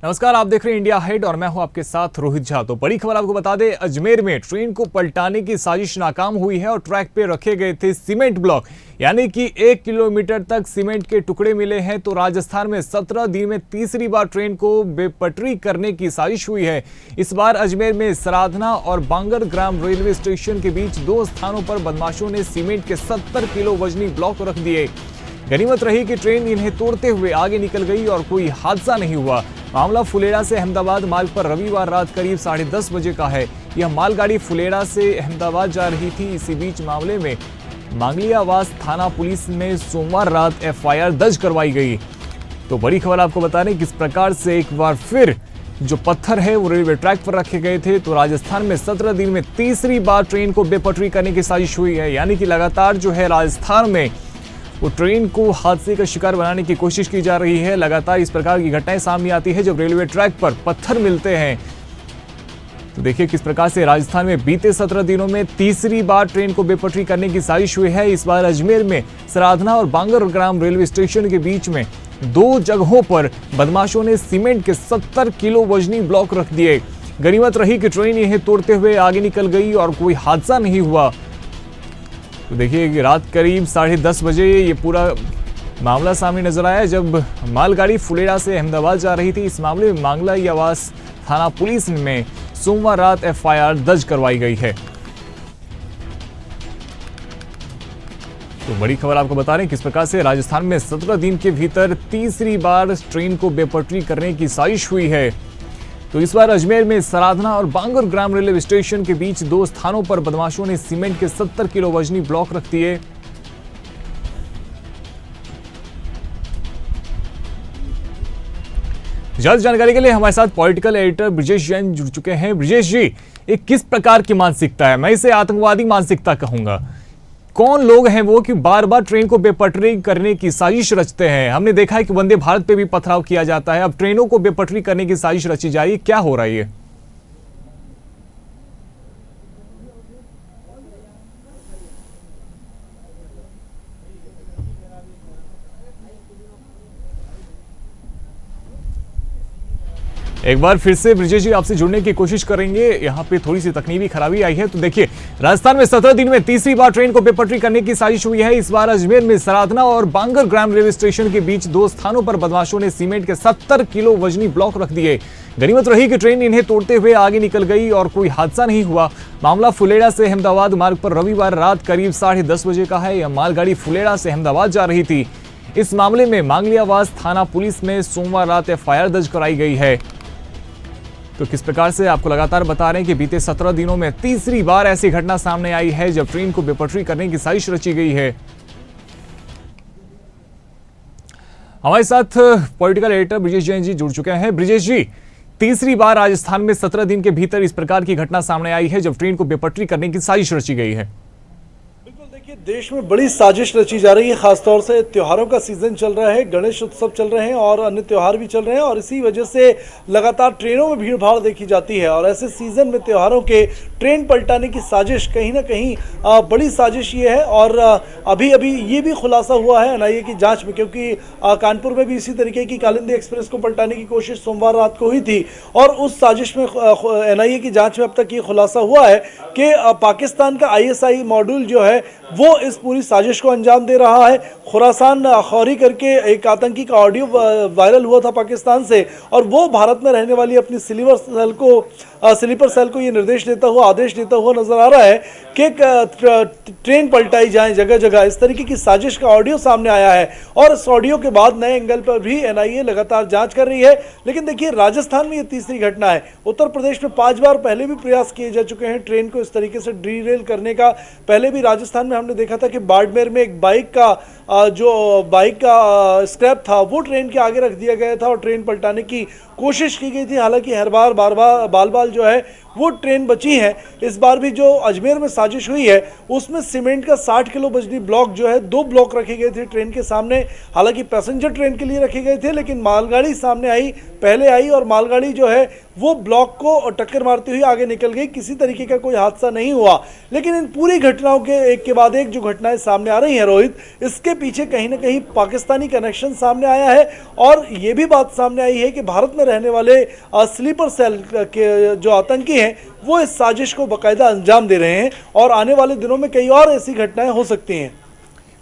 नमस्कार, आप देख रहे हैं इंडिया हेड और मैं हूं आपके साथ रोहित झा। तो बड़ी खबर आपको बता दें, अजमेर में ट्रेन को पलटाने की साजिश नाकाम हुई है और ट्रैक पे रखे गए थे सीमेंट ब्लॉक, यानी कि 1 किलोमीटर तक सीमेंट के टुकड़े मिले हैं। तो राजस्थान में 17 दिन में तीसरी बार ट्रेन को बेपटरी करने की साजिश हुई है। इस बार अजमेर में सराधना और बांगर ग्राम रेलवे स्टेशन के बीच 2 स्थानों पर बदमाशों ने सीमेंट के 70 किलो वजनी ब्लॉक रख दिए। गनीमत रही कि ट्रेन इन्हें तोड़ते हुए आगे निकल गई और कोई हादसा नहीं हुआ। मामला फुलेरा से अहमदाबाद मार्ग पर रविवार रात करीब 10:30 बजे का है। यह मालगाड़ी फुलेरा से अहमदाबाद जा रही थी। इसी बीच मामले में मांगलियावास थाना पुलिस में सोमवार रात एफआईआर दर्ज करवाई गई। तो बड़ी खबर आपको बता रहे किस प्रकार से एक बार फिर जो पत्थर है वो रेलवे ट्रैक पर रखे गए थे। तो राजस्थान में 17 दिन में तीसरी बार ट्रेन को बेपटरी करने की साजिश हुई है, यानी कि लगातार जो है राजस्थान में वो ट्रेन को हादसे का शिकार बनाने की कोशिश की जा रही है। लगातार इस प्रकार की घटनाएं सामने आती है जब रेलवे ट्रैक पर पत्थर मिलते हैं। तो देखिए किस प्रकार से राजस्थान में बीते 17 दिनों में तीसरी बार ट्रेन को बेपटरी करने की साजिश हुई है। इस बार अजमेर में सराधना और बांगर ग्राम रेलवे स्टेशन के बीच में 2 जगहों पर बदमाशों ने सीमेंट के 70 किलो वजनी ब्लॉक रख दिए। गनीमत रही कि ट्रेन इन्हें तोड़ते हुए आगे निकल गई और कोई हादसा नहीं हुआ। तो देखिए रात करीब 10:30 बजे ये पूरा मामला सामने नजर आया जब मालगाड़ी फुलेरा से अहमदाबाद जा रही थी। इस मामले में मांगलियावास थाना पुलिस में सोमवार रात एफआईआर दर्ज करवाई गई है। तो बड़ी खबर आपको बता रहे हैं किस प्रकार से राजस्थान में 17 दिन के भीतर तीसरी बार ट्रेन को बेपटरी करने की साजिश हुई है। तो इस बार अजमेर में सराधना और बांगर ग्राम रेलवे स्टेशन के बीच 2 स्थानों पर बदमाशों ने सीमेंट के 70 किलो वजनी ब्लॉक रख दिए। जल्द जानकारी के लिए हमारे साथ पॉलिटिकल एडिटर ब्रिजेश जैन जुड़ चुके हैं। ब्रिजेश जी, ये किस प्रकार की मानसिकता है? मैं इसे आतंकवादी मानसिकता कहूंगा। कौन लोग हैं वो कि बार बार ट्रेन को बेपटरी करने की साजिश रचते हैं? हमने देखा है कि वंदे भारत पे भी पथराव किया जाता है, अब ट्रेनों को बेपटरी करने की साजिश रची जा रही है। क्या हो रहा है ये? एक बार फिर से ब्रिजेश जी आपसे जुड़ने की कोशिश करेंगे। यहाँ पे थोड़ी सी तकनीकी खराबी आई है। तो देखिए राजस्थान में 17 दिन में तीसरी बार ट्रेन को बेपटरी करने की साजिश हुई है। इस बार अजमेर में सराधना और बांगर ग्राम रेलवे स्टेशन के बीच 2 स्थानों पर बदमाशों ने सीमेंट के 70 किलो वजनी ब्लॉक रख दिए। गनीमत रही कि ट्रेन इन्हें तोड़ते हुए आगे निकल गई और कोई हादसा नहीं हुआ। मामला फुलेरा से अहमदाबाद मार्ग पर रविवार रात करीब 10:30 बजे का है। यह मालगाड़ी फुलेरा से अहमदाबाद जा रही थी। इस मामले में मांगलियावास थाना पुलिस में सोमवार रात एफआईआर दर्ज कराई गई है। तो किस प्रकार से आपको लगातार बता रहे हैं कि बीते 17 दिनों में तीसरी बार ऐसी घटना सामने आई है जब ट्रेन को बेपटरी करने की साजिश रची गई है। हमारे साथ पॉलिटिकल एडिटर ब्रिजेश जैन जी जुड़ चुके हैं। ब्रिजेश जी, तीसरी बार राजस्थान में 17 दिन के भीतर इस प्रकार की घटना सामने आई है जब ट्रेन को बेपटरी करने की साजिश रची गई है। देश में बड़ी साजिश रची जा रही है। खासतौर से त्योहारों का सीजन चल रहा है, गणेश उत्सव चल रहे हैं और अन्य त्योहार भी चल रहे हैं और इसी वजह से लगातार ट्रेनों में भीड़ भाड़ देखी जाती है। और ऐसे सीजन में त्योहारों के ट्रेन पलटाने की साजिश कहीं ना कहीं बड़ी साजिश ये है। और अभी अभी ये भी खुलासा हुआ है एनआईए की जांच में, क्योंकि कानपुर में भी इसी तरीके की कालिंदी एक्सप्रेस को पलटाने की कोशिश सोमवार रात को हुई थी और उस साजिश में एनआईए की जाँच में अब तक ये खुलासा हुआ है कि पाकिस्तान का ISI मॉड्यूल जो है वो इस पूरी साजिश को अंजाम दे रहा है। खुरासान खौरी करके एक आतंकी का ऑडियो वायरल हुआ था पाकिस्तान से और वो भारत में रहने वाली अपनी स्लीपर सेल को ये निर्देश देता हुआ, आदेश देता हुआ नजर आ रहा है कि ट्रेन पलटाई जाए जगह जगह। इस तरीके की साजिश का ऑडियो सामने आया है और इस ऑडियो के बाद नए एंगल पर भी एनआईए लगातार जांच कर रही है। लेकिन देखिए राजस्थान में ये तीसरी घटना है। उत्तर प्रदेश में 5 बार पहले भी प्रयास किए जा चुके हैं ट्रेन को इस तरीके से डीरेल करने का। पहले भी राजस्थान में हमने देखा था कि बाड़मेर में एक बाइक का स्क्रैप था वो ट्रेन के आगे रख दिया गया था और ट्रेन पलटाने की कोशिश की गई थी। हालांकि हर बार बाल जो है वो ट्रेन बची है। इस बार भी जो अजमेर में साजिश हुई है उसमें सीमेंट का 60 किलो वजनी ब्लॉक जो है 2 ब्लॉक रखे गए थे ट्रेन के सामने। हालांकि पैसेंजर ट्रेन के लिए रखे गए थे, लेकिन मालगाड़ी सामने आई, पहले आई और मालगाड़ी जो है वो ब्लॉक को टक्कर मारती हुई आगे निकल गई। किसी तरीके का कोई हादसा नहीं हुआ। लेकिन इन पूरी घटनाओं के एक के बाद एक जो घटनाएं सामने आ रही हैं रोहित, इसके पीछे कहीं ना कहीं पाकिस्तानी कनेक्शन सामने आया है। और ये भी बात सामने आई है कि भारत में रहने वाले स्लीपर सेल के जो आतंकी हैं वो इस साजिश को बाकायदा अंजाम दे रहे हैं और आने वाले दिनों में कई और ऐसी घटनाएं हो सकती हैं।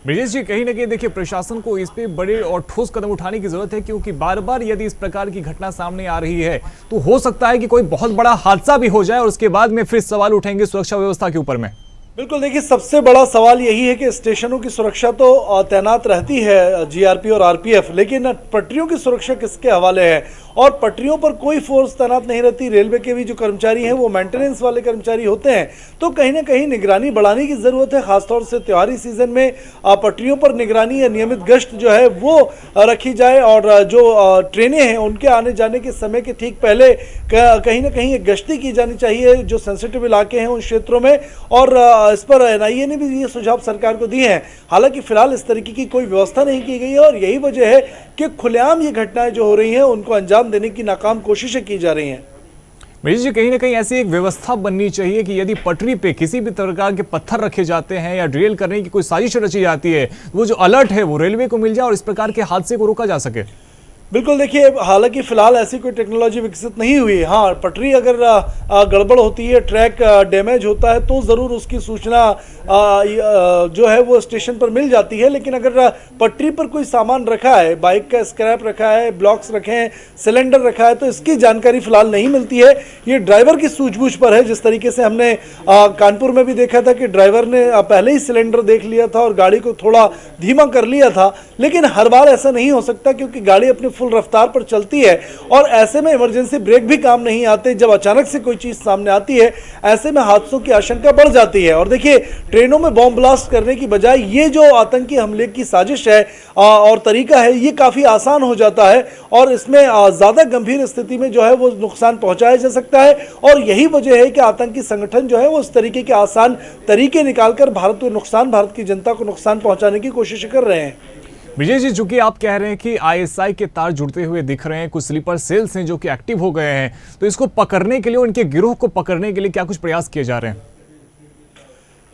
ब्रिजेश जी, कहीं ना कहीं देखिए प्रशासन को इस पे बड़े और ठोस कदम उठाने की जरूरत है, क्योंकि बार बार यदि इस प्रकार की घटना सामने आ रही है तो हो सकता है कि कोई बहुत बड़ा हादसा भी हो जाए और उसके बाद में फिर सवाल उठेंगे सुरक्षा व्यवस्था के ऊपर में। बिल्कुल, देखिए सबसे बड़ा सवाल यही है कि स्टेशनों की सुरक्षा तो तैनात रहती है जीआरपी और आरपीएफ, लेकिन पटरियों की सुरक्षा किसके हवाले है? और पटरियों पर कोई फोर्स तैनात नहीं रहती। रेलवे के भी जो कर्मचारी हैं वो मेंटेनेंस वाले कर्मचारी होते हैं। तो कहीं ना कहीं निगरानी बढ़ाने की ज़रूरत है, खासतौर से त्योहारी सीजन में पटरियों पर निगरानी या नियमित गश्त जो है वो रखी जाए। और जो ट्रेनें हैं उनके आने जाने के समय के ठीक पहले कहीं ना कहीं गश्ती की जानी चाहिए जो सेंसिटिव इलाके हैं उन क्षेत्रों में। और इस पर एनआईए ने भी ये सुझाव सरकार को दिए हैं। हालांकि फिलहाल इस तरीके की कोई व्यवस्था नहीं की गई है और यही वजह है कि खुलेआम ये घटनाएं जो हो रही हैं उनको अंजाम देने की नाकाम कोशिशें की जा रही हैं। मनीष जी, कहीं ना कहीं ऐसी एक व्यवस्था बननी चाहिए कि यदि पटरी पे किसी भी प्रकार के पत्थर रखे जाते हैं या ड्रिल करने की कोई साजिश रची जाती है, वो जो अलर्ट है वो रेलवे को मिल जाए और इस प्रकार के हादसे को रोका जा सके। बिल्कुल, देखिए हालांकि फिलहाल ऐसी कोई टेक्नोलॉजी विकसित नहीं हुई है। हाँ, पटरी अगर गड़बड़ होती है, ट्रैक डैमेज होता है तो ज़रूर उसकी सूचना जो है वो स्टेशन पर मिल जाती है। लेकिन अगर पटरी पर कोई सामान रखा है, बाइक का स्क्रैप रखा है, ब्लॉक्स रखे हैं, सिलेंडर रखा है, तो इसकी जानकारी फिलहाल नहीं मिलती है। ये ड्राइवर की सूझबूझ पर है। जिस तरीके से हमने कानपुर में भी देखा था कि ड्राइवर ने पहले ही सिलेंडर देख लिया था और गाड़ी को थोड़ा धीमा कर लिया था। लेकिन हर बार ऐसा नहीं हो सकता क्योंकि गाड़ी अपनी फुल रफ्तार पर चलती है और ऐसे में इमरजेंसी ब्रेक भी काम नहीं आते। जब अचानक से कोई चीज सामने आती है ऐसे में हादसों की आशंका बढ़ जाती है। और देखिए, ट्रेनों में बॉम्ब ब्लास्ट करने की बजाय ये जो आतंकी हमले की साजिश है और तरीका है, ये काफी आसान हो जाता है और इसमें ज्यादा गंभीर स्थिति में जो है वो नुकसान पहुंचाया जा सकता है। और यही वजह है कि आतंकी संगठन जो है वो इस तरीके के आसान तरीके निकालकर भारत की जनता को नुकसान पहुंचाने की कोशिश कर रहे हैं। विजय जी, चूंकि आप कह रहे हैं कि आईएसआई के तार जुड़ते हुए दिख रहे हैं, कुछ स्लीपर सेल्स हैं जो कि एक्टिव हो गए हैं, तो इसको पकड़ने के लिए, उनके गिरोह को पकड़ने के लिए क्या कुछ प्रयास किए जा रहे हैं?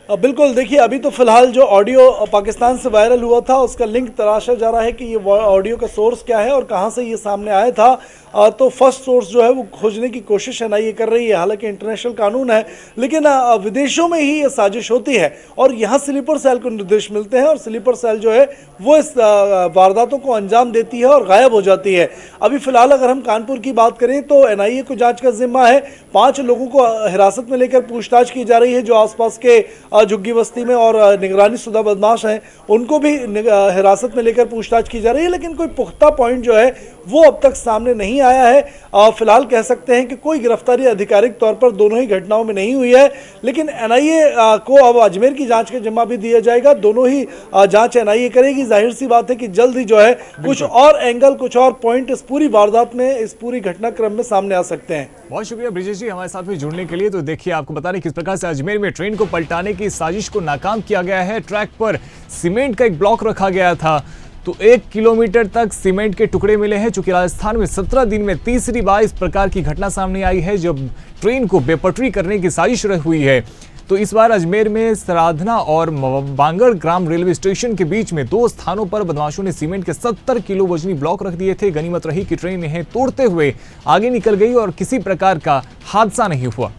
बिल्कुल, देखिए अभी तो फिलहाल जो ऑडियो पाकिस्तान से वायरल हुआ था उसका लिंक तलाशा जा रहा है कि ये ऑडियो का सोर्स क्या है और कहां से ये सामने आया था। तो फर्स्ट सोर्स जो है वो खोजने की कोशिश एनआईए कर रही है। हालांकि इंटरनेशनल कानून है, लेकिन विदेशों में ही ये साजिश होती है और यहाँ स्लीपर सेल को निर्देश मिलते हैं और स्लीपर सेल जो है वो इस वारदातों को अंजाम देती है और गायब हो जाती है। अभी फिलहाल अगर हम कानपुर की बात करें तो एनआईए को जाँच का जिम्मा है। 5 लोगों को हिरासत में लेकर पूछताछ की जा रही है जो आसपास के झुग्गी बस्ती में और निगरानी शुदा बदमाश हैं, उनको भी हिरासत में लेकर पूछताछ की जा रही है। लेकिन कोई पुख्ता पॉइंट जो है वो अब तक सामने नहीं आया है। फिलहाल कह सकते हैं कि कोई गिरफ्तारी आधिकारिक तौर पर दोनों ही घटनाओं में नहीं हुई है। लेकिन एनआईए को अब अजमेर की जांच का जिम्मा भी दिया जाएगा। दोनों ही जांच एनआईए करेगी। जाहिर सी बात है कि जल्द ही जो है कुछ और एंगल, कुछ और पॉइंट इस पूरी वारदात में, इस पूरी घटनाक्रम में सामने आ सकते हैं। बहुत शुक्रिया ब्रिजेश जी हमारे साथ में जुड़ने के लिए। तो देखिए, आपको बता दें किस प्रकार से अजमेर में ट्रेन को पलटाने की साजिश को नाकाम किया गया है। ट्रैक पर सीमेंट का एक ब्लॉक रखा गया था, तो 1 किलोमीटर तक सीमेंट के टुकड़े मिले हैं। चूंकि राजस्थान में 17 दिन में तीसरी बार इस प्रकार की घटना सामने आई है जब ट्रेन को बेपटरी करने की साजिश हुई है। तो इस बार अजमेर में सराधना और बांगड़ ग्राम रेलवे स्टेशन के बीच में 2 स्थानों पर बदमाशों ने सीमेंट के 70 किलो वजनी ब्लॉक रख दिए थे। गनीमत रही कि ट्रेन इन्हें तोड़ते हुए आगे निकल गई और किसी प्रकार का हादसा नहीं हुआ।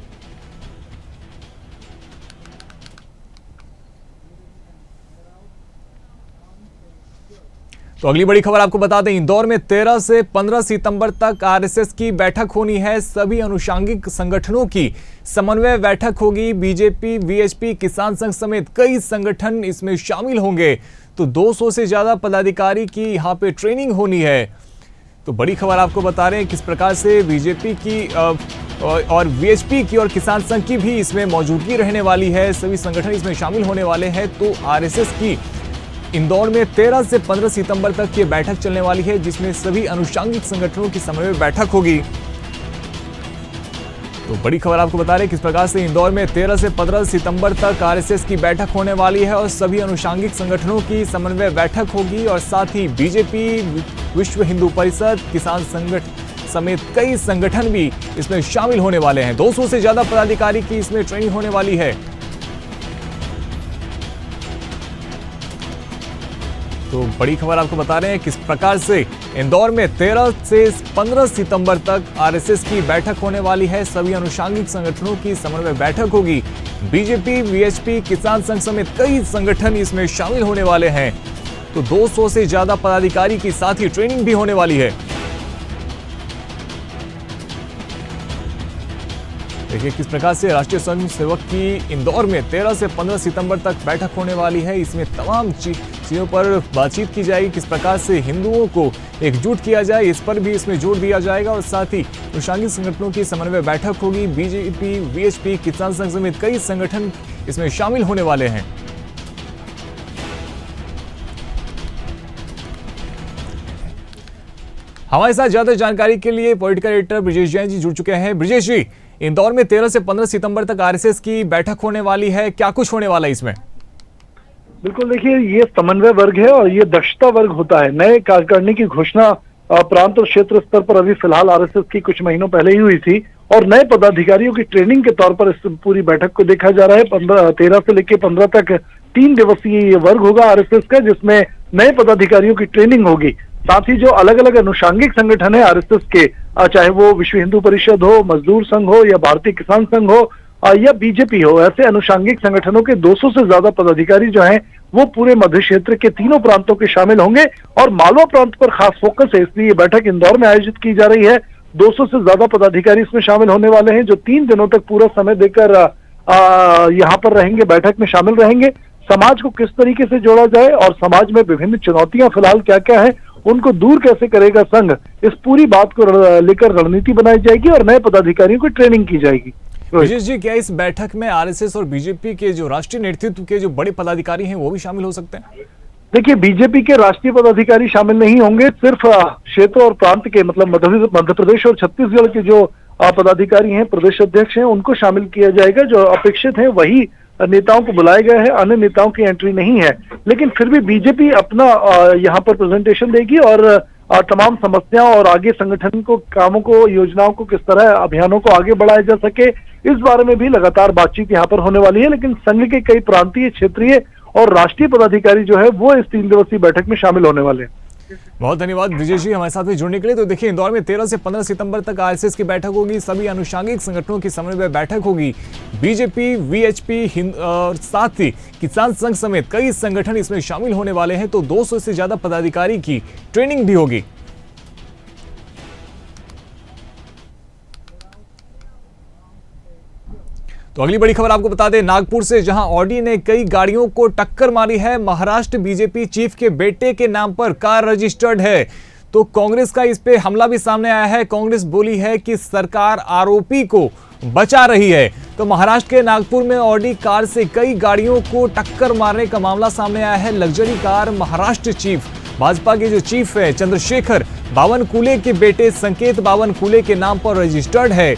तो अगली बड़ी खबर आपको बता दें, इंदौर में 13 से 15 सितंबर तक आरएसएस की बैठक होनी है। सभी अनुषंगिक संगठनों की समन्वय बैठक होगी। बीजेपी, वीएचपी, किसान संघ समेत कई संगठन इसमें शामिल होंगे। तो 200 से ज्यादा पदाधिकारी की यहां पे ट्रेनिंग होनी है। तो बड़ी खबर आपको बता रहे हैं किस प्रकार से बीजेपी की और वीएचपी की और किसान संघ की भी इसमें मौजूदगी रहने वाली है। सभी संगठन इसमें शामिल होने वाले हैं। तो आरएसएस की इंदौर में 13 से 15 सितंबर तक ये बैठक चलने वाली है, जिसमें सभी अनुषंगिक संगठनों की समन्वय बैठक होगी। तो बड़ी खबर आपको बता रहे हैं किस प्रकार से इंदौर में 13 से 15 सितंबर तक आरएसएस की बैठक होने वाली है और सभी अनुषांगिक संगठनों की समन्वय बैठक होगी और साथ ही बीजेपी, विश्व हिंदू परिषद, किसान संगठन समेत कई संगठन भी इसमें शामिल होने वाले हैं। 200 से ज्यादा पदाधिकारी की इसमें ट्रेनिंग होने वाली है। तो बड़ी खबर आपको बता रहे हैं किस प्रकार से इंदौर में 13 से 15 सितंबर तक आरएसएस की बैठक होने वाली है। सभी अनुषांगिक संगठनों की समन्वय बैठक होगी। बीजेपी, वीएचपी, किसान संघ समेत कई संगठन इसमें शामिल होने वाले हैं। तो 200 से ज्यादा पदाधिकारी की साथ ही ट्रेनिंग भी होने वाली है। देखिए किस प्रकार से राष्ट्रीय स्वयं सेवक की इंदौर में 13 से 15 सितंबर तक बैठक होने वाली है। इसमें तमाम चीजों पर बातचीत की जाएगी, किस प्रकार से हिंदुओं को एकजुट किया जाए, इस पर भी इसमें जोर दिया जाएगा और साथ ही अनुषांगिक संगठनों की समन्वय बैठक होगी। बीजेपी, वीएचपी, किसान संघ समेत कई संगठन इसमें शामिल होने वाले हैं। हमारे साथ ज्यादा जानकारी के लिए पॉलिटिकल एडिटर ब्रिजेश जैन जी जुड़ चुके हैं। ब्रिजेश जी, इंदौर में 13 से 15 सितंबर तक आरएसएस की बैठक होने वाली है, क्या कुछ होने वाला है इसमें? बिल्कुल, देखिए ये समन्वय वर्ग है और ये दक्षता वर्ग होता है। नए कार्यकारिणी की घोषणा प्रांत और क्षेत्र स्तर पर अभी फिलहाल आरएसएस की कुछ महीनों पहले ही हुई थी और नए पदाधिकारियों की ट्रेनिंग के तौर पर इस पूरी बैठक को देखा जा रहा है। 13 से लेकर 15 तक 3 दिवसीय ये वर्ग होगा आरएसएस का, जिसमें नए पदाधिकारियों की ट्रेनिंग होगी। साथ ही जो अलग अलग अनुषांगिक संगठन है आरएसएस के, चाहे वो विश्व हिंदू परिषद हो, मजदूर संघ हो या भारतीय किसान संघ हो या बीजेपी हो, ऐसे अनुषांगिक संगठनों के 200 से ज्यादा पदाधिकारी जो हैं वो पूरे मध्य क्षेत्र के तीनों प्रांतों के शामिल होंगे और मालवा प्रांत पर खास फोकस है, इसलिए ये बैठक इंदौर में आयोजित की जा रही है। 200 से ज्यादा पदाधिकारी इसमें शामिल होने वाले हैं जो 3 दिनों तक पूरा समय देकर यहाँ पर रहेंगे, बैठक में शामिल रहेंगे। समाज को किस तरीके से जोड़ा जाए और समाज में विभिन्न चुनौतियां फिलहाल क्या क्या है, उनको दूर कैसे करेगा संघ, इस पूरी बात को लेकर रणनीति बनाई जाएगी और नए पदाधिकारियों की ट्रेनिंग की जाएगी। विजेश जी, क्या इस बैठक में आरएसएस और बीजेपी के जो राष्ट्रीय नेतृत्व के जो बड़े पदाधिकारी हैं वो भी शामिल हो सकते हैं? देखिए, बीजेपी के राष्ट्रीय पदाधिकारी शामिल नहीं होंगे, सिर्फ क्षेत्र और प्रांत के, मतलब मध्य प्रदेश और छत्तीसगढ़ के जो पदाधिकारी हैं, प्रदेश अध्यक्ष हैं, उनको शामिल किया जाएगा। जो अपेक्षित है वही नेताओं को बुलाया गया है, अन्य नेताओं की एंट्री नहीं है। लेकिन फिर भी बीजेपी अपना यहाँ पर प्रेजेंटेशन देगी और तमाम समस्याओं और आगे संगठन को, कामों को, योजनाओं को, किस तरह अभियानों को आगे बढ़ाया जा सके, इस बारे में भी लगातार बातचीत यहाँ पर होने वाली है। लेकिन संघ के कई प्रांतीय, क्षेत्रीय और राष्ट्रीय पदाधिकारी जो है वो इस 3 दिवसीय बैठक में शामिल होने वाले हैं। बहुत धन्यवाद ब्रिजेश जी हमारे साथ में जुड़ने के लिए। तो देखिए, इंदौर में 13 से 15 सितंबर तक आरएसएस की बैठक होगी, सभी अनुषांगिक संगठनों की समन्वय बैठक होगी। बीजेपी, वीएचपी और साथ ही किसान संघ समेत कई संगठन इसमें शामिल होने वाले हैं। तो 200 से ज्यादा पदाधिकारी की ट्रेनिंग भी होगी। तो अगली बड़ी खबर आपको बता दें, नागपुर से, जहां ऑडी ने कई गाड़ियों को टक्कर मारी है। महाराष्ट्र बीजेपी चीफ के बेटे के नाम पर कार रजिस्टर्ड है। तो कांग्रेस का इस पे हमला भी सामने आया है। कांग्रेस बोली है कि सरकार आरोपी को बचा रही है। तो महाराष्ट्र के नागपुर में ऑडी कार से कई गाड़ियों को टक्कर मारने का मामला सामने आया है। Luxury car Maharashtra chief, Bhajpa के जो चीफ है चंद्रशेखर बावनकुले के बेटे संकेत बावनकुले के नाम पर रजिस्टर्ड है।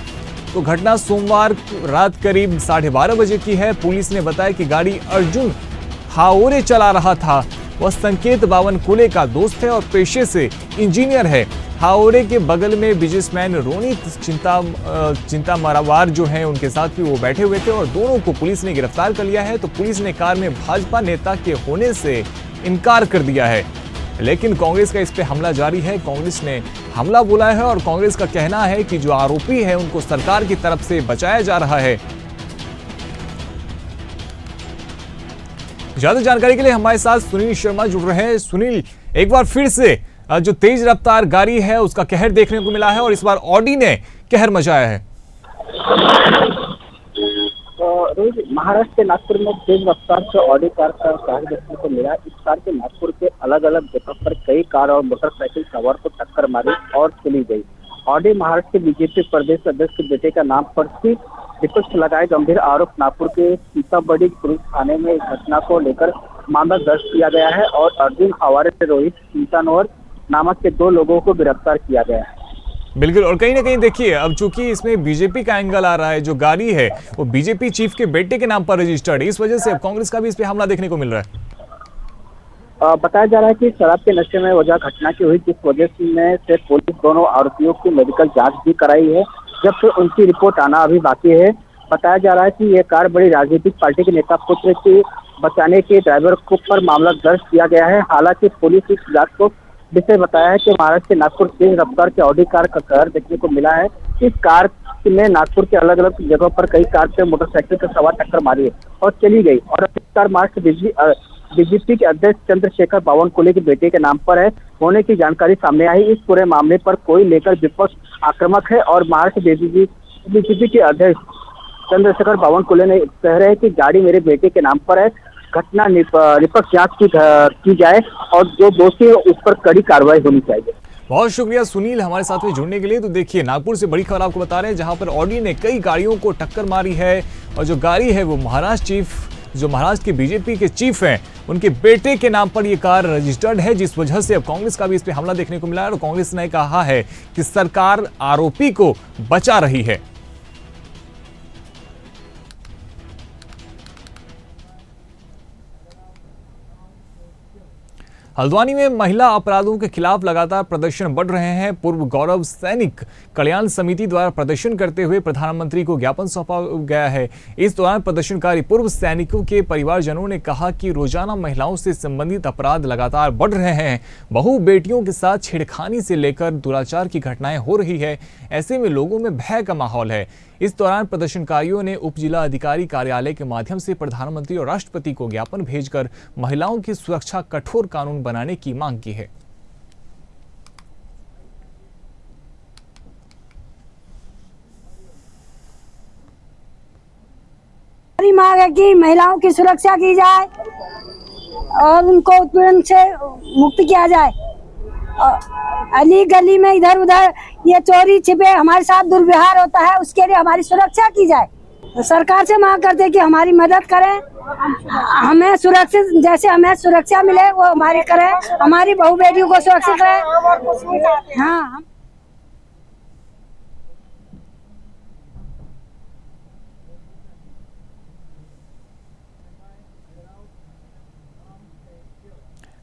तो घटना सोमवार रात करीब 12:30 बजे की है। पुलिस ने बताया कि गाड़ी अर्जुन हाओरे चला रहा था। वह संकेत बावनकुले का दोस्त है और पेशे से इंजीनियर है। हाओरे के बगल में बिजनेसमैन रोनित चिंता मरावार जो हैं उनके साथ भी वो बैठे हुए थे और दोनों को पुलिस ने गिरफ्तार कर लिया है। तो पुलिस ने कार में भाजपा नेता के होने से इनकार कर दिया है, लेकिन कांग्रेस का इस पे हमला जारी है। कांग्रेस ने हमला बोला है और कांग्रेस का कहना है कि जो आरोपी है उनको सरकार की तरफ से बचाया जा रहा है। ज्यादा जानकारी के लिए हमारे साथ सुनील शर्मा जुड़ रहे हैं। सुनील, एक बार फिर से जो तेज रफ्तार गाड़ी है उसका कहर देखने को मिला है और इस बार ऑडी ने कहर मचाया है। रोज महाराष्ट्र के नागपुर में तेज रफ्तार से ऑडी कार का कहर देखने को मिला। इस कार के नागपुर के अलग अलग जगह पर कई कार और मोटरसाइकिल सवार को टक्कर मारी और चली गई। ऑडी महाराष्ट्र के बीजेपी प्रदेश अध्यक्ष के बेटे का नाम पर विपक्ष लगाए गंभीर आरोप। नागपुर के सीताबड़ी पुलिस थाने में इस घटना को लेकर मामला दर्ज किया गया है और अर्जुन हवारे से रोहित चिंतानवर नामक के 2 लोगों को गिरफ्तार किया गया है। बिल्कुल, और कहीं ना कहीं देखिए अब चूंकि इसमें बीजेपी का एंगल आ रहा है, जो गाड़ी है वो बीजेपी चीफ के बेटे के नाम पर रजिस्टर्ड है, इस वजह से अब कांग्रेस का भी इस पे हमला देखने को मिल रहा है। बताया जा रहा है कि शराब के नशे में वजह घटना की हुई, जिस वजह से पुलिस दोनों आरोपियों की मेडिकल जांच भी कराई है, जब से उनकी रिपोर्ट आना अभी बाकी है। बताया जा रहा है कि ये कार बड़ी राजनीतिक पार्टी के नेता पुत्र की बचाने के ड्राइवर को पर मामला दर्ज किया गया है। हालांकि पुलिस इस जांच को विषय बताया है कि महाराष्ट्र के नागपुर तेज रफ्तार के ऑडी कार का कहर देखने को मिला है। इस कार ने नागपुर के अलग अलग जगहों पर कई कार से मोटरसाइकिल के सवार टक्कर मारी है और चली गई, और इस कार महाराष्ट्र बीजेपी के अध्यक्ष चंद्रशेखर बावनकुले के बेटे के नाम पर है होने की जानकारी सामने आई। इस पूरे मामले पर कोई लेकर विपक्ष आक्रामक है और महाराष्ट्र बीजेपी के अध्यक्ष चंद्रशेखर बावनकुले ने कह रहे हैं कि गाड़ी मेरे बेटे के नाम पर है, घटना निष्पक्ष जांच की जाए और जो दोषी है उस पर कड़ी कार्रवाई होनी चाहिए। बहुत शुक्रिया सुनील हमारे साथ में जुड़ने के लिए। तो देखिए नागपुर से बड़ी खबर आपको बता रहे हैं, जहां पर ऑडी ने कई गाड़ियों को टक्कर मारी है और जो गाड़ी है वो महाराष्ट्र के बीजेपी के चीफ हैं उनके बेटे के नाम पर ये कार रजिस्टर्ड है, जिस वजह से अब कांग्रेस का भी इस पे हमला देखने को मिला है और कांग्रेस ने कहा है कि सरकार आरोपी को बचा रही है। हल्द्वानी में महिला अपराधों के खिलाफ लगातार प्रदर्शन बढ़ रहे हैं। पूर्व गौरव सैनिक कल्याण समिति द्वारा प्रदर्शन करते हुए प्रधानमंत्री को ज्ञापन सौंपा गया है। इस दौरान प्रदर्शनकारी पूर्व सैनिकों के परिवारजनों ने कहा कि रोजाना महिलाओं से संबंधित अपराध लगातार बढ़ रहे हैं। बहू बेटियों के साथ छेड़खानी से लेकर दुराचार की घटनाएं हो रही है। ऐसे में लोगों में भय का माहौल है। इस दौरान प्रदर्शनकारियों ने उप जिला अधिकारी कार्यालय के माध्यम से प्रधानमंत्री और राष्ट्रपति को ज्ञापन भेजकर महिलाओं की सुरक्षा कठोर कानून बनाने की मांग की है। हमारी मांग है कि महिलाओं की सुरक्षा की जाए और उनको उत्पीड़न से मुक्त किया जाए। अली गली में इधर उधर ये चोरी छिपे हमारे साथ दुर्व्यवहार होता है, उसके लिए हमारी सुरक्षा की जाए। तो सरकार से मांग करते हैं कि हमारी मदद करें, हमें सुरक्षित जैसे हमें सुरक्षा मिले वो हमारी करें, हमारी बहू बेटियों को सुरक्षित रहे। हाँ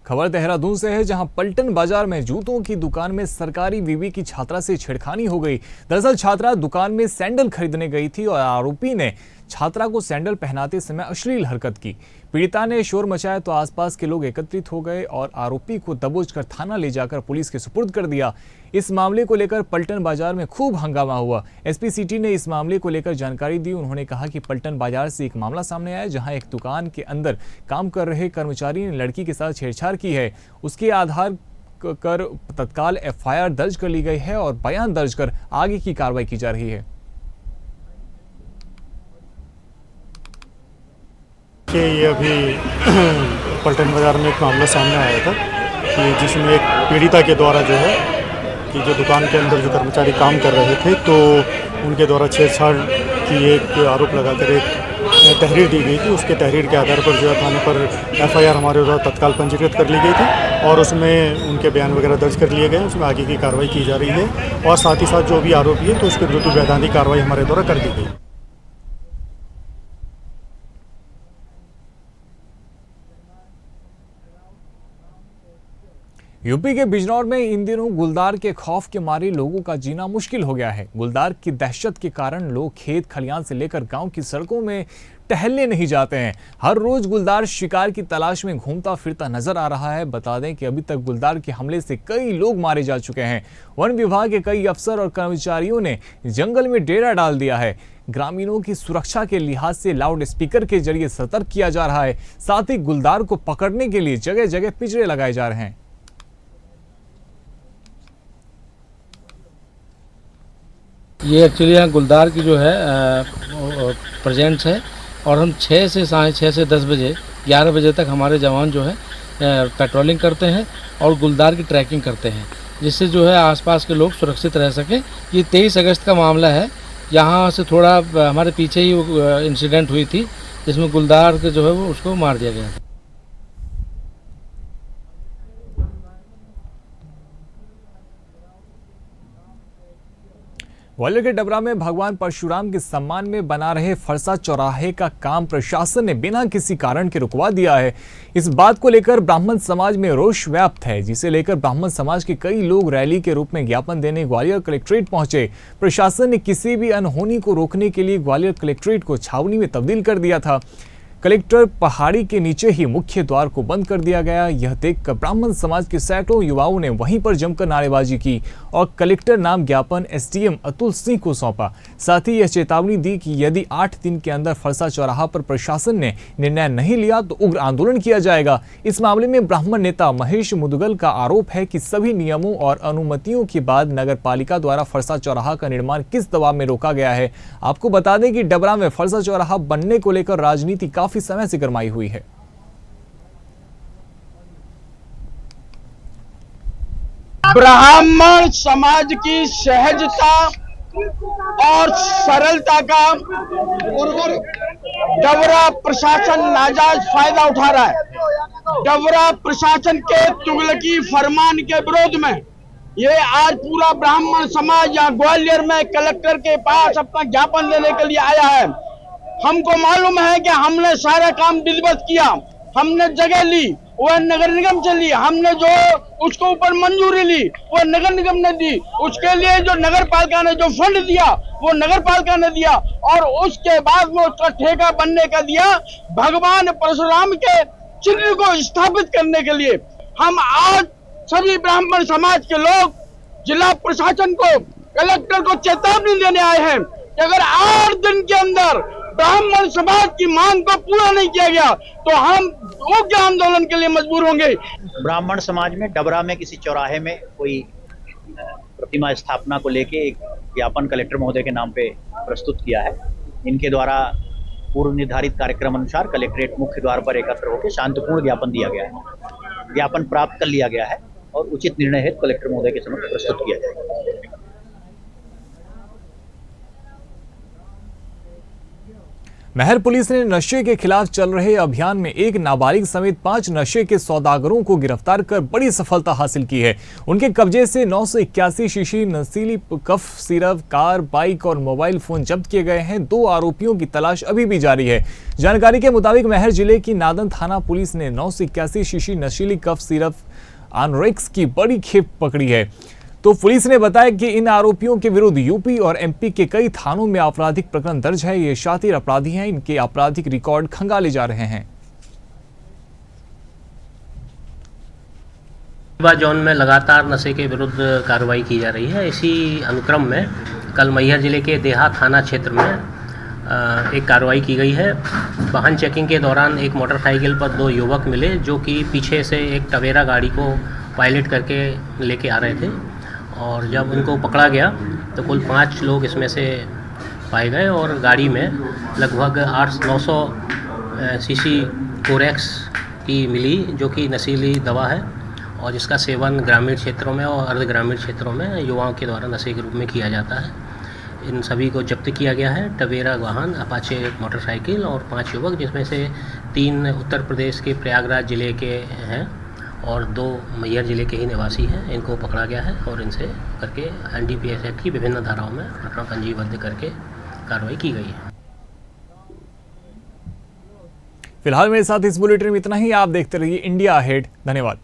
खबर देहरादून से है, जहां पलटन बाजार में जूतों की दुकान में सरकारी बीवी की छात्रा से छेड़खानी हो गई। दरअसल छात्रा दुकान में सैंडल खरीदने गई थी और आरोपी ने छात्रा को सैंडल पहनाते समय अश्लील हरकत की। पीड़िता ने शोर मचाया तो आसपास के लोग एकत्रित हो गए और आरोपी को दबोच कर थाना ले जाकर पुलिस के सुपुर्द कर दिया। इस मामले को लेकर पलटन बाजार में खूब हंगामा हुआ। एसपी सिटी ने इस मामले को लेकर जानकारी दी। उन्होंने कहा कि पलटन बाजार से एक मामला सामने आया, जहां एक दुकान के अंदर काम कर रहे कर्मचारी ने लड़की के साथ छेड़छाड़ की है। उसके आधार कर तत्काल एफआईआर दर्ज कर ली गई है और बयान दर्ज कर आगे की कार्रवाई की जा रही है। कि ये अभी पलटन बाज़ार में एक मामला सामने आया था कि जिसमें एक पीड़िता के द्वारा जो है कि जो दुकान के अंदर जो कर्मचारी काम कर रहे थे तो उनके द्वारा छेड़छाड़ की एक आरोप लगाकर एक तहरीर दी गई थी। उसके तहरीर के आधार पर जो है थाने पर एफआईआर हमारे द्वारा तत्काल पंजीकृत कर ली गई थी और उसमें उनके बयान वगैरह दर्ज कर लिए गए। उसमें आगे की कार्रवाई की जा रही है और साथ ही साथ जो भी आरोपी है तो उसके विरुद्ध वैधानिक कार्रवाई हमारे द्वारा कर दी गई। यूपी के बिजनौर में इन दिनों गुलदार के खौफ के मारे लोगों का जीना मुश्किल हो गया है। गुलदार की दहशत के कारण लोग खेत खलियान से लेकर गांव की सड़कों में टहलने नहीं जाते हैं। हर रोज गुलदार शिकार की तलाश में घूमता फिरता नजर आ रहा है। बता दें कि अभी तक गुलदार के हमले से कई लोग मारे जा चुके हैं। वन विभाग के कई अफसर और कर्मचारियों ने जंगल में डेरा डाल दिया है। ग्रामीणों की सुरक्षा के लिहाज से लाउड स्पीकर के जरिए सतर्क किया जा रहा है। साथ ही गुलदार को पकड़ने के लिए जगह जगह पिंजरे लगाए जा रहे हैं। ये एक्चुअली यहाँ गुलदार की जो है प्रेजेंट्स है और हम 6 से साढ़े 6 से 10 बजे 11 बजे तक हमारे जवान जो है पेट्रोलिंग करते हैं और गुलदार की ट्रैकिंग करते हैं, जिससे जो है आसपास के लोग सुरक्षित रह सकें। ये 23 अगस्त का मामला है। यहाँ से थोड़ा हमारे पीछे ही इंसिडेंट हुई थी जिसमें गुलदार के जो है वो उसको मार दिया गया था। ग्वालियर के डबरा में भगवान परशुराम के सम्मान में बना रहे फरसा चौराहे का काम प्रशासन ने बिना किसी कारण के रुकवा दिया है। इस बात को लेकर ब्राह्मण समाज में रोष व्याप्त है, जिसे लेकर ब्राह्मण समाज के कई लोग रैली के रूप में ज्ञापन देने ग्वालियर कलेक्ट्रेट पहुंचे। प्रशासन ने किसी भी अनहोनी को रोकने के लिए ग्वालियर कलेक्ट्रेट को छावनी में तब्दील कर दिया था। कलेक्टर पहाड़ी के नीचे ही मुख्य द्वार को बंद कर दिया गया। यह देखकर ब्राह्मण समाज के सैकड़ों युवाओं ने वहीं पर जमकर नारेबाजी की और कलेक्टर नाम ज्ञापन एसडीएम अतुल सिंह को सौंपा। साथ ही यह चेतावनी दी कि यदि 8 दिन के अंदर फरसा चौराहा पर प्रशासन ने निर्णय नहीं लिया तो उग्र आंदोलन किया जाएगा। इस मामले में ब्राह्मण नेता महेश मुदगल का आरोप है कि सभी नियमों और अनुमतियों के बाद नगर पालिका द्वारा फरसा चौराहा का निर्माण किस दबाव में रोका गया है। आपको बता दें कि डबरा में फरसा चौराहा बनने को लेकर राजनीति काफी समय से गरमाई हुई है। ब्राह्मण समाज की सहजता और सरलता का डबरा प्रशासन नाजायज फायदा उठा रहा है। डबरा प्रशासन के तुगलकी फरमान के विरोध में ये आज पूरा ब्राह्मण समाज यहाँ ग्वालियर में कलेक्टर के पास अपना ज्ञापन देने के लिए आया है। हमको मालूम है कि हमने सारा काम विधिवत किया, हमने जगह ली, वह नगर निगम से ली, हमने जो उसको ऊपर मंजूरी ली वो नगर निगम ने दी, उसके लिए जो नगर पालिका ने जो फंड दिया वो नगर पालिका ने दिया और उसके बाद में उसका ठेका बनने का दिया भगवान परशुराम के चिन्ह को स्थापित करने के लिए। हम आज सभी ब्राह्मण समाज के लोग जिला प्रशासन को, कलेक्टर को चेतावनी देने आए हैं कि अगर 8 दिन के अंदर ब्राह्मण समाज की मांग को पूरा नहीं किया गया तो हम उग्र आंदोलन के लिए मजबूर होंगे। ब्राह्मण समाज में डबरा में किसी चौराहे में कोई प्रतिमा स्थापना को लेके एक ज्ञापन कलेक्टर महोदय के नाम पे प्रस्तुत किया है। इनके द्वारा पूर्व निर्धारित कार्यक्रम अनुसार कलेक्ट्रेट मुख्य द्वार पर एकत्र होकर शांतिपूर्ण ज्ञापन दिया गया है। ज्ञापन प्राप्त कर लिया गया है और उचित निर्णय हेतु कलेक्टर महोदय के समक्ष प्रस्तुत किया जाएगा। महर पुलिस ने नशे के खिलाफ चल रहे अभियान में एक नाबालिग समेत 5 नशे के सौदागरों को गिरफ्तार कर बड़ी सफलता हासिल की है। उनके कब्जे से 981 शीशी नशीली कफ सिरप, कार, बाइक और मोबाइल फोन जब्त किए गए हैं। 2 आरोपियों की तलाश अभी भी जारी है। जानकारी के मुताबिक महर जिले की नादन थाना पुलिस ने 981 शीशी नशीली कफ सिरप आनरेक्स की बड़ी खेप पकड़ी है। तो पुलिस ने बताया कि इन आरोपियों के विरुद्ध यूपी और एमपी के कई थानों में आपराधिक प्रकरण दर्ज है। ये शातिर अपराधी हैं, इनके आपराधिक रिकॉर्ड खंगाले जा रहे हैं। जोन में लगातार नशे के विरुद्ध कार्रवाई की जा रही है। इसी अनुक्रम में कल मैहर जिले के देहा थाना क्षेत्र में एक कार्रवाई की गई है। वाहन चेकिंग के दौरान एक मोटरसाइकिल पर 2 युवक मिले जो कि पीछे से एक टवेरा गाड़ी को पायलट करके लेके आ रहे थे और जब उनको पकड़ा गया तो कुल 5 लोग इसमें से पाए गए और गाड़ी में लगभग 800-900 शीशी कोरेक्स की मिली जो कि नशीली दवा है और जिसका सेवन ग्रामीण क्षेत्रों में और अर्ध ग्रामीण क्षेत्रों में युवाओं के द्वारा नशे के रूप में किया जाता है। इन सभी को जब्त किया गया है। टवेरा वाहन, अपाचे मोटरसाइकिल और 5 युवक जिसमें से 3 उत्तर प्रदेश के प्रयागराज जिले के हैं और 2 मैहर जिले के ही निवासी हैं। इनको पकड़ा गया है और इनसे करके एनडीपीएस एक्ट की विभिन्न धाराओं में घटना पंजीबद्ध करके कार्रवाई की गई है। फिलहाल मेरे साथ इस बुलेटिन में इतना ही। आप देखते रहिए इंडिया अहेड। धन्यवाद।